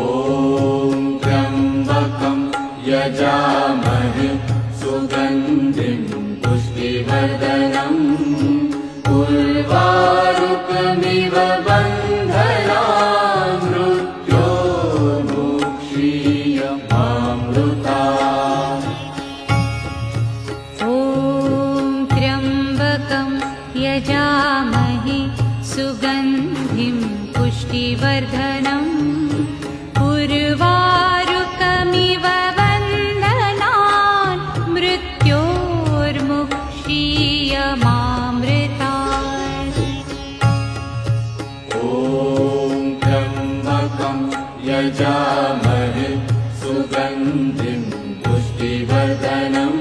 ॐ त्र्यम्बकं यजामहे सुगन्धिं पुष्टिवर्धनम् उर्वारुकमिव बन्धनान् मृत्योर्मुक्षीयमामृतात्। ॐ त्र्यम्बकं यजामहे सुगन्धिं पुष्टिवर्धनम् उर्वारुकमिव बन्धनान् मृत्योर्मुक्षीयमामृतात्। ॐ त्र्यम्बकं यजामहे सुगन्धिं पुष्टिवर्धनम्